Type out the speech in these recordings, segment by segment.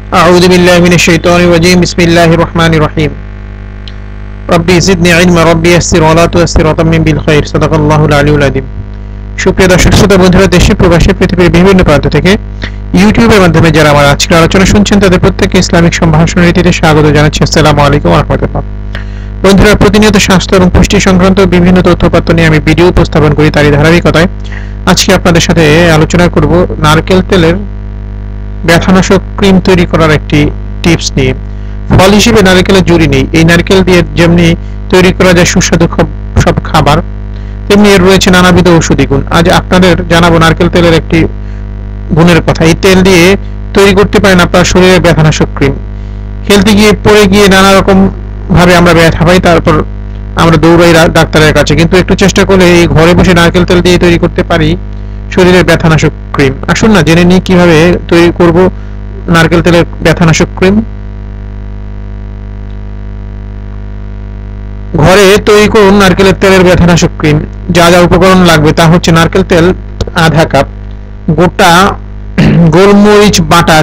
أعوذ بالله من الشيطان الرجيم بسم الله الرحمن الرحيم ربي زدني علما ربي يسر ولا تيسر وتمم بالخير صدق الله العلي العظيم সুপ্রিয় দর্শক শ্রোতা বন্ধুরা দেশে প্রবাসী পৃথিবীর বিভিন্ন প্রান্ত থেকে ইউটিউবের মাধ্যমে যারা আমার আজকের আলোচনা শুনছেন তাদের প্রত্যেককে ইসলামিক সম্ভাষণ রীতিতে স্বাগত জানাচ্ছি। আসসালামু আলাইকুম ওয়া রাহমাতুল্লাহ। বন্ধুরা প্রতিনিয়ত স্বাস্থ্য এবং পুষ্টি সংক্রান্ত বিভিন্ন তথ্যপত্র নিয়ে আমি ভিডিও উপস্থাপন করি, তারই ধারাবাহিকতায় আজকে আপনাদের সাথে আলোচনা করব নারকেল তেলের ব্যথানাশক ক্রিম তৈরি করার একটি টিপস নিয়ে। ফল হিসেবে নারকেলের জুড়ি নেই, এই নারকেল দিয়ে যেমনি তৈরি করা যায় সুস্বাদু সব খাবার, তেমনি এর রয়েছে নানাবিধ ঔষধি গুণ। আজ আপনাদের জানাবো নারকেল তেলের একটি গুণের কথা। এই তেল দিয়ে তৈরি করতে পারেন আপনার শরীরের ব্যথানাশক ক্রিম। খেলতে গিয়ে পড়ে গিয়ে নানা রকম ভাবে আমরা ব্যথা পাই, তারপর আমরা দৌড়াই ডাক্তারের কাছে, কিন্তু একটু চেষ্টা করলে এই ঘরে বসে নারকেল তেল দিয়ে তৈরি করতে পারি শরীরের ব্যথানাশক ক্রিম। আসুন না জেনে নিই কিভাবে তৈরি করব নারকেল তেলের ব্যথানাশক ক্রিম। ঘরে তৈরি করুন নারকেলের তেলের ব্যথানাশক ক্রিম। যা যা উপকরণ লাগবে তা হচ্ছে নারকেল তেল আধা কাপ, গোটা গোলমরিচ বাটা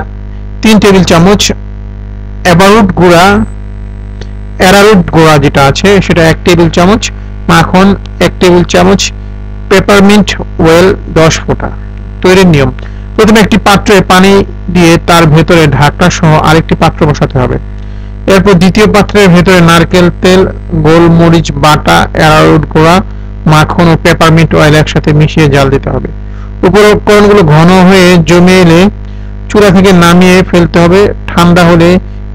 3 টেবিল চামচ, অ্যারারুট গুঁড়া যেটা আছে সেটা 1 টেবিল চামচ, মাখন 1 টেবিল চামচ, পেপারমিন্ট অয়েল 10 ফোঁটা। তৈরির নিয়ম: প্রথমে একটি পাত্রে পানি দিয়ে তার ভেতরে ঢাকনা সহ আরেকটি পাত্র বসাতে হবে। এরপর দ্বিতীয় পাত্রের ভেতরে নারকেল তেল, গোলমরিচ বাটা, অ্যারারুট গুঁড়া, মাখন ও পেপারমিন্ট অয়েল একসাথে মিশিয়ে জাল দিতে হবে। উপকরণগুলো ঘন হয়ে জমে এলে চুলা থেকে নামিয়ে ফেলতে হবে। ঠান্ডা হলে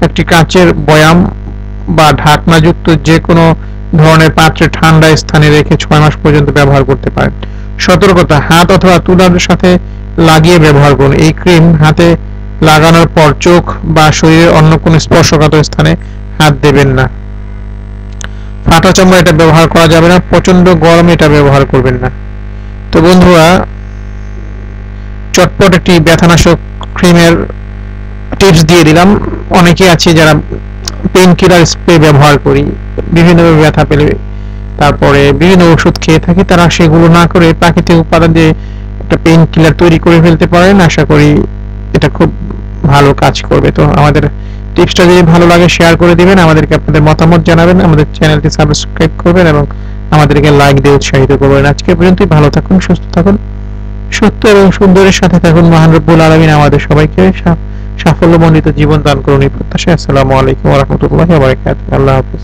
একটি কাচের বয়াম বা ঢাকনাযুক্ত যে কোনো ধরনের পাত্রে ঠান্ডা স্থানে রেখে 6 মাস পর্যন্ত ব্যবহার করতে পারেন। সতর্কতা: হাত অথবা তুলার সাথে লাগিয়ে ব্যবহার করুন। এই ক্রিম হাতে লাগানোর পর চোখ বা শরীরের অন্য কোনো স্পর্শকাতর স্থানে হাত দেবেন না। ফাটা চামড়া এটা ব্যবহার করা যাবে না, প্রচন্ড গরমে এটা ব্যবহার করবেন না। তো বন্ধুরা, চটপট একটি ব্যথানাশক ক্রিমের টিপস দিয়ে দিলাম। অনেকে আছে যারা পেইন কিলার স্প্রে ব্যবহার করি, বিভিন্নভাবে ব্যথা পেলে তারপরে বিভিন্ন ওষুধ খেয়ে থাকি, তারা সেগুলো না করে প্রাকৃতিক উপাদান দিয়ে একটা পেইন কিলার তৈরি করে ফেলতে পারেন। আশা করি এটা খুব ভালো কাজ করবে। তো আমাদের টিপসটা যদি ভালো লাগে শেয়ার করে দিবেন, আমাদেরকে আপনাদের মতামত জানাবেন, আমাদের চ্যানেলটি সাবস্ক্রাইব করবেন এবং আমাদেরকে লাইক দিয়ে উৎসাহিত করবেন। আজকে পর্যন্তই। ভালো থাকুন, সুস্থ থাকুন, সত্য এবং সুন্দরের সাথে থাকুন। মহান রব্বুল আলামিন আমাদের সবাইকে সাফল্যমণ্ডিত জীবন দান করুন এই প্রত্যাশায়। আসসালামু আলাইকুম ওয়া রাহমাতুল্লাহি ওয়া বারাকাতুহু। আল্লাহ হাফেজ।